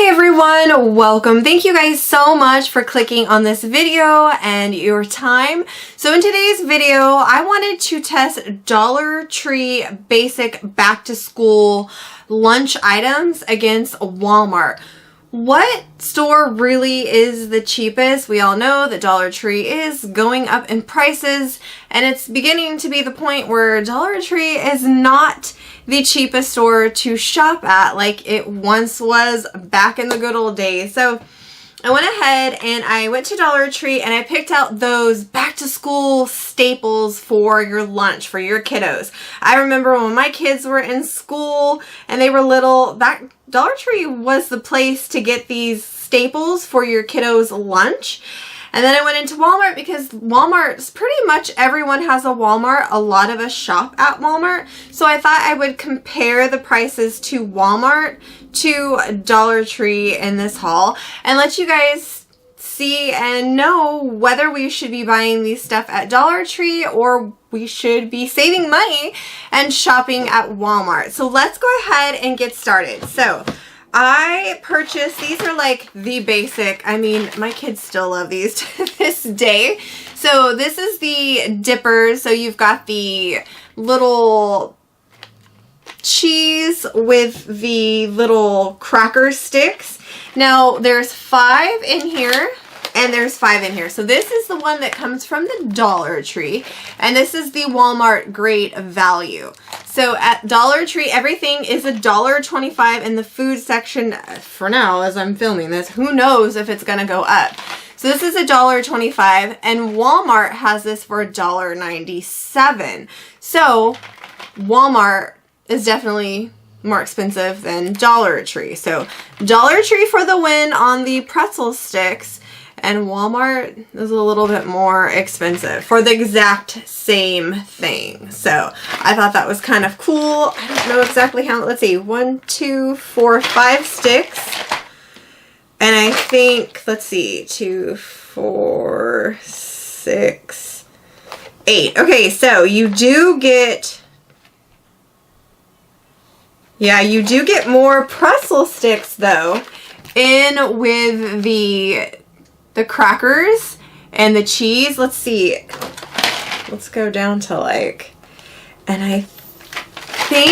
Hey everyone, welcome. Thank you guys so much for clicking on this video and your time. So in today's video, I wanted to test Dollar Tree basic back to school lunch items against Walmart. What store really is the cheapest? We all know that Dollar Tree is going up in prices, and it's beginning to be the point where Dollar Tree is not the cheapest store to shop at like it once was back in the good old days. So I went ahead and I went to Dollar Tree and I picked out those back to school staples for your lunch for your kiddos. I remember when my kids were in school and they were little, that Dollar Tree was the place to get these staples for your kiddos' lunch. And then I went into Walmart because Walmart's pretty much everyone has a Walmart. A lot of us shop at Walmart. So I thought I would compare the prices to Walmart to Dollar Tree in this haul and let you guys see and know whether we should be buying these stuff at Dollar Tree or we should be saving money and shopping at Walmart. So let's go ahead and get started. So I purchased, these are like the basic, I mean, my kids still love these to this day. So this is the dippers. So you've got the little cheese with the little cracker sticks. Now there's 5 in here and there's 5 in here. So this is the one that comes from the Dollar Tree and this is the Walmart Great Value. So at Dollar Tree, everything is $1.25 in the food section for now as I'm filming this. Who knows if it's gonna go up. So this is $1.25 and Walmart has this for $1.97. So Walmart is definitely more expensive than Dollar Tree. So Dollar Tree for the win on the pretzel sticks, and Walmart is a little bit more expensive for the exact same thing. So I thought that was kind of cool. I don't know exactly how, let's see, 1, 2, 4, 5 sticks. And I think, let's see, 2, 4, 6, 8. Okay, so you do get, yeah, you do get more pretzel sticks though in with the crackers and the cheese. Let's see. Let's go down to like, and I think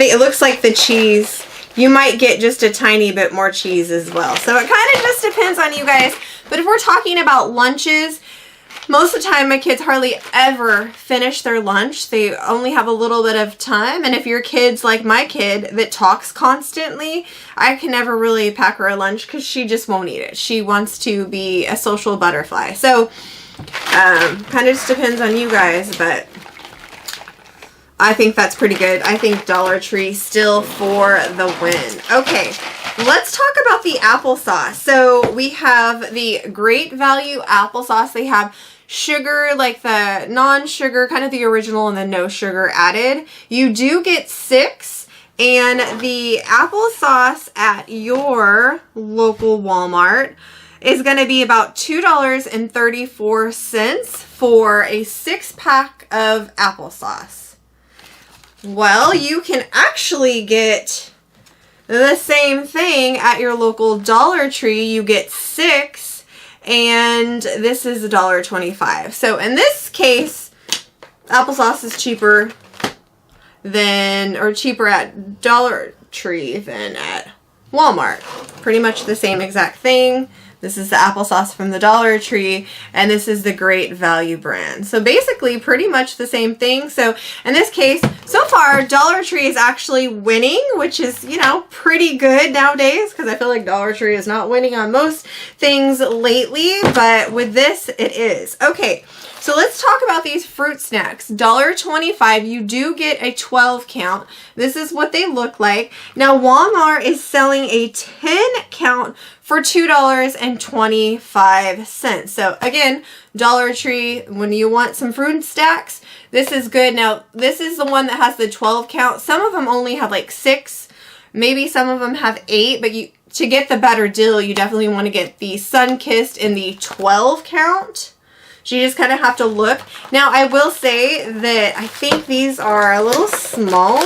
it looks like the cheese, you might get just a tiny bit more cheese as well. So it kind of just depends on you guys. But if we're talking about lunches, most of the time my kids hardly ever finish their lunch. They only have a little bit of time. And if your kid's like my kid that talks constantly, I can never really pack her a lunch because she just won't eat it. She wants to be a social butterfly. So kind of just depends on you guys, but I think that's pretty good. I think Dollar Tree still for the win. Okay, let's talk about the applesauce. So we have the Great Value applesauce. They have sugar, like the non-sugar, kind of the original, and the no sugar added. You do get 6, and the applesauce at your local Walmart is going to be about $2.34 for a 6-pack of applesauce. Well, you can actually get the same thing at your local Dollar Tree. You get 6, and this is $1.25. So in this case, applesauce is cheaper than, or cheaper at Dollar Tree than at Walmart. Pretty much the same exact thing. This is the applesauce from the Dollar Tree, and this is the Great Value brand. So basically pretty much the same thing. So in this case, so far, Dollar Tree is actually winning, which is, you know, pretty good nowadays because I feel like Dollar Tree is not winning on most things lately, but with this, it is. Okay, so let's talk about these fruit snacks. $1.25, you do get a 12 count. This is what they look like. Now, Walmart is selling a 10 count for $2.25. So again, Dollar Tree, when you want some fruit snacks, this is good. Now, this is the one that has the 12 count. Some of them only have like 6. Maybe some of them have 8, but to get the better deal, you definitely want to get the Sun-Kissed in the 12 count. So you just kind of have to look. Now, I will say that I think these are a little small.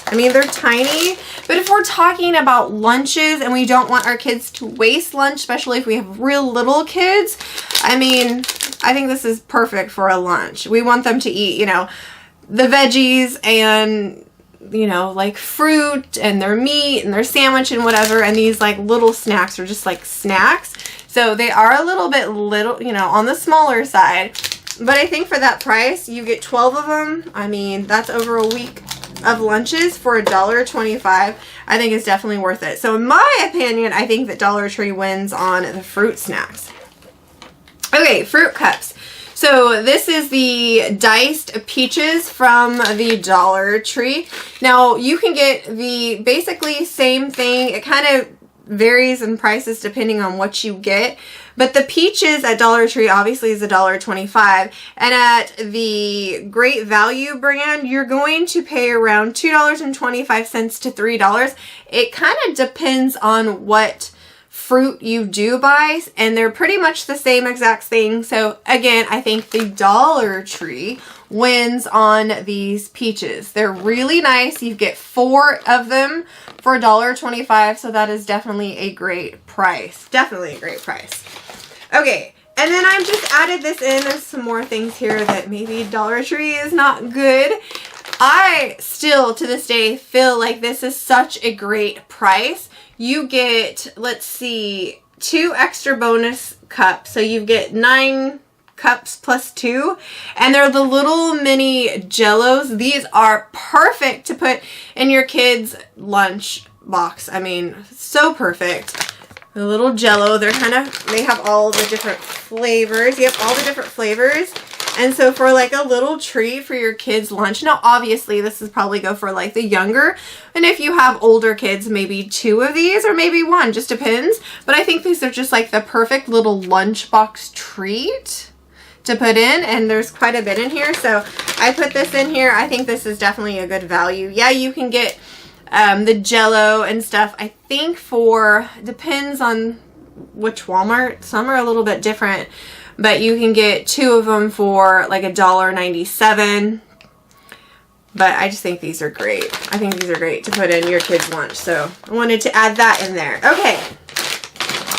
I mean, they're tiny, but if we're talking about lunches and we don't want our kids to waste lunch, especially if we have real little kids, I mean, I think this is perfect for a lunch. We want them to eat, you know, the veggies and, you know, like fruit and their meat and their sandwich and whatever, and these like little snacks are just like snacks. So they are a little bit you know, on the smaller side, but I think for that price, you get 12 of them. I mean, that's over a week of lunches for $1.25. I think it's definitely worth it. So in my opinion, I think that Dollar Tree wins on the fruit snacks. Okay, fruit cups. So this is the diced peaches from the Dollar Tree. Now you can get the basically same thing. It kind of varies in prices depending on what you get. But the peaches at Dollar Tree obviously is $1.25. And at the Great Value brand, you're going to pay around $2.25 to $3. It kind of depends on what fruit you do buy, and they're pretty much the same exact thing. So again, I think the Dollar Tree wins on these peaches. They're really nice. You get 4 of them for $1.25, so that is definitely a great price. Definitely a great price. Okay, and then I've just added this in. There's some more things here that maybe Dollar Tree is not good. I still, to this day, feel like this is such a great price. You get, let's see, 2 extra bonus cups. So you get 9 cups plus 2. And they're the little mini Jellos. These are perfect to put in your kids' lunch box. I mean, so perfect. The little Jello, they have all the different flavors. You have all the different flavors. And so for like a little treat for your kids' lunch, now obviously this is probably go for like the younger, and if you have older kids, maybe 2 of these or maybe 1, just depends. But I think these are just like the perfect little lunchbox treat to put in, and there's quite a bit in here. So I put this in here. I think this is definitely a good value. Yeah, you can get the Jello and stuff. I think depends on which Walmart. Some are a little bit different. But you can get 2 of them for like $1.97. But I just think these are great. I think these are great to put in your kids' lunch. So I wanted to add that in there. Okay.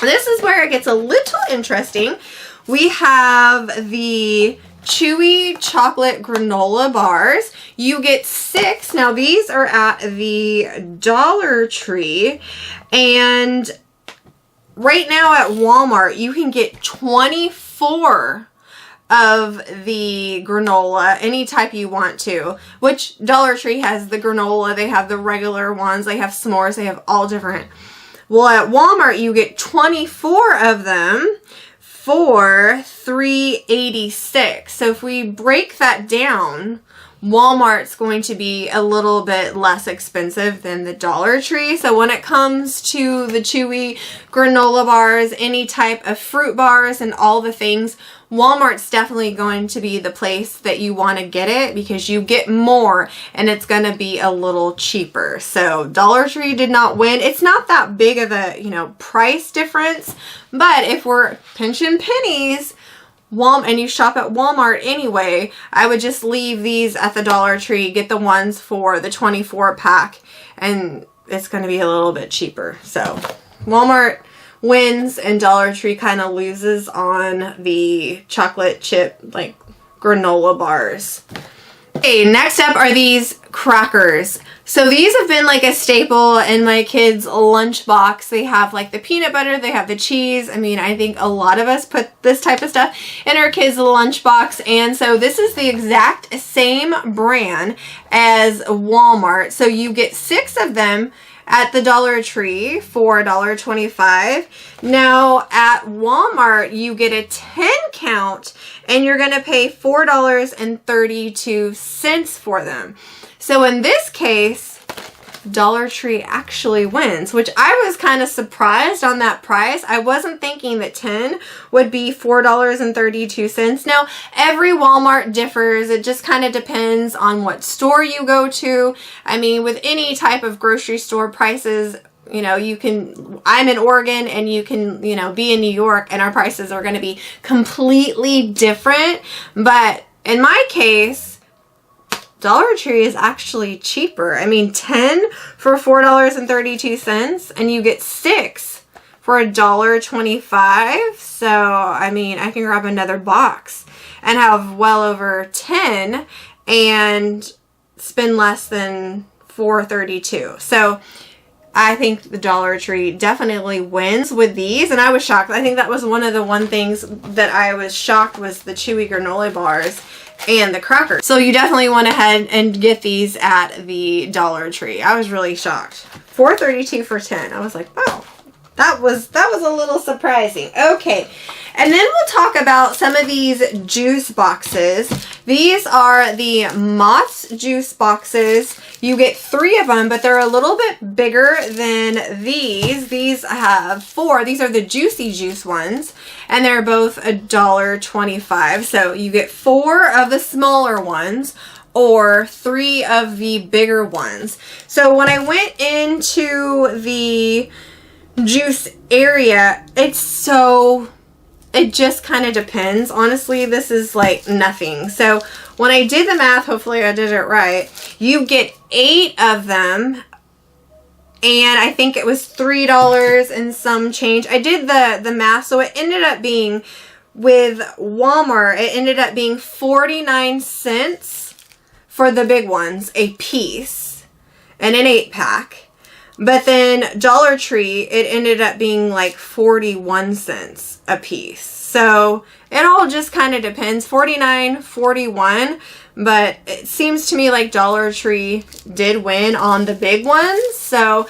This is where it gets a little interesting. We have the Chewy chocolate granola bars. You get 6. Now these are at the Dollar Tree. And right now at Walmart, you can get 24 of the granola, any type you want to, which Dollar Tree has the granola, they have the regular ones, they have s'mores, they have all different. Well, at Walmart, you get 24 of them for $3.86. So if we break that down, Walmart's going to be a little bit less expensive than the Dollar Tree. So when it comes to the Chewy granola bars, any type of fruit bars and all the things, Walmart's definitely going to be the place that you want to get it because you get more and it's going to be a little cheaper. So Dollar Tree did not win. It's not that big of a, you know, price difference, but if we're pinching pennies, and you shop at Walmart anyway, I would just leave these at the Dollar Tree, get the ones for the 24 pack, and it's going to be a little bit cheaper. So Walmart wins and Dollar Tree kind of loses on the chocolate chip, like granola bars. Okay, next up are these crackers. So these have been like a staple in my kids' lunchbox. They have like the peanut butter, they have the cheese. I mean, I think a lot of us put this type of stuff in our kids' lunchbox. And so this is the exact same brand as Walmart. So you get 6 of them at the Dollar Tree for $1.25. Now at Walmart, you get a 10 count and you're going to pay $4.32 for them. So in this case, Dollar Tree actually wins, which I was kind of surprised on that price. I wasn't thinking that 10 would be $4.32. Now, every Walmart differs. It just kind of depends on what store you go to. I mean, with any type of grocery store, prices you know, I'm in Oregon and you can, you know, be in New York, and our prices are going to be completely different. But in my case, Dollar Tree is actually cheaper. I mean, 10 for $4.32, and you get 6 for $1.25. So, I mean, I can grab another box and have well over 10 and spend less than $4.32. So I think the Dollar Tree definitely wins with these, and I was shocked. I think that was one of the things that I was shocked was the Chewy granola bars and the crackers. So you definitely went ahead and get these at the Dollar Tree. I was really shocked. $4.32 for 10. I was like, wow. That was a little surprising. Okay, and then we'll talk about some of these juice boxes. These are the Mott's juice boxes. You get 3 of them, but they're a little bit bigger than these. These have 4. These are the juicy juice ones, and they're both $1.25. So you get 4 of the smaller ones, or 3 of the bigger ones. So when I went into the juice area, it just kind of depends. Honestly, this is like nothing. So when I did the math, hopefully I did it right, you get 8 of them, and I think it was $3 and some change. I did the math, so it ended up being, with Walmart, it ended up being 49 cents for the big ones a piece, and an 8-pack. But then Dollar Tree, it ended up being like 41 cents a piece. So it all just kind of depends. 49, 41. But it seems to me like Dollar Tree did win on the big ones. So,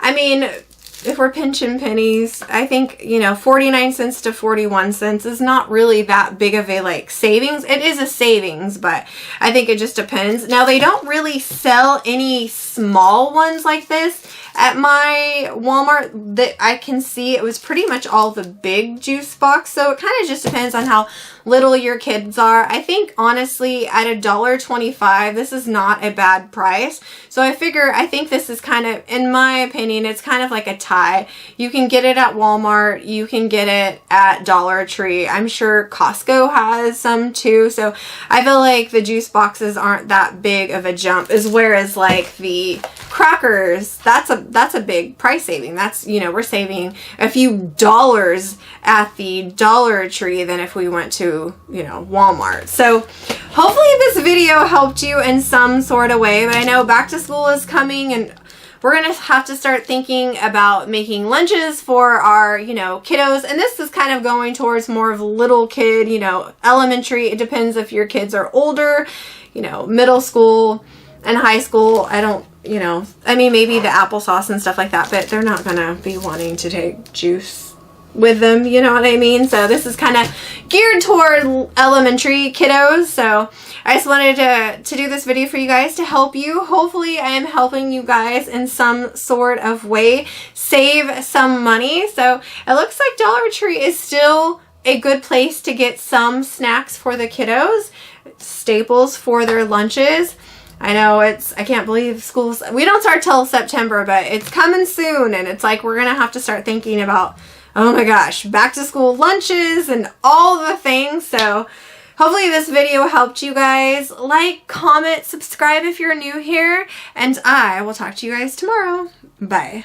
I mean, if we're pinching pennies, I think, you know, 49 cents to 41 cents is not really that big of a like savings. It is a savings, but I think it just depends. Now, they don't really sell any small ones like this at my Walmart that I can see. It was pretty much all the big juice box. So it kind of just depends on how little your kids are. I think honestly at $1.25, this is not a bad price. So I think this is kind of, in my opinion, it's kind of like a tie. You can get it at Walmart. You can get it at Dollar Tree. I'm sure Costco has some too. So I feel like the juice boxes aren't that big of a jump, as whereas like the crackers, that's a big price saving. That's, you know, we're saving a few dollars at the Dollar Tree than if we went to, you know, Walmart. So hopefully this video helped you in some sort of way. But I know back to school is coming, and we're going to have to start thinking about making lunches for our, you know, kiddos. And this is kind of going towards more of little kid, you know, elementary. It depends if your kids are older, you know, middle school and high school. I don't, you know, I mean, maybe the applesauce and stuff like that, but they're not going to be wanting to take juice with them, you know what I mean? So this is kind of geared toward elementary kiddos. So I just wanted to do this video for you guys to help you. Hopefully I am helping you guys in some sort of way save some money. So it looks like Dollar Tree is still a good place to get some snacks for the kiddos, staples for their lunches. I know I can't believe schools, we don't start till September, but it's coming soon, and it's like we're going to have to start thinking about, oh my gosh, back to school lunches and all the things. So hopefully this video helped you guys. Like, comment, subscribe if you're new here, and I will talk to you guys tomorrow. Bye.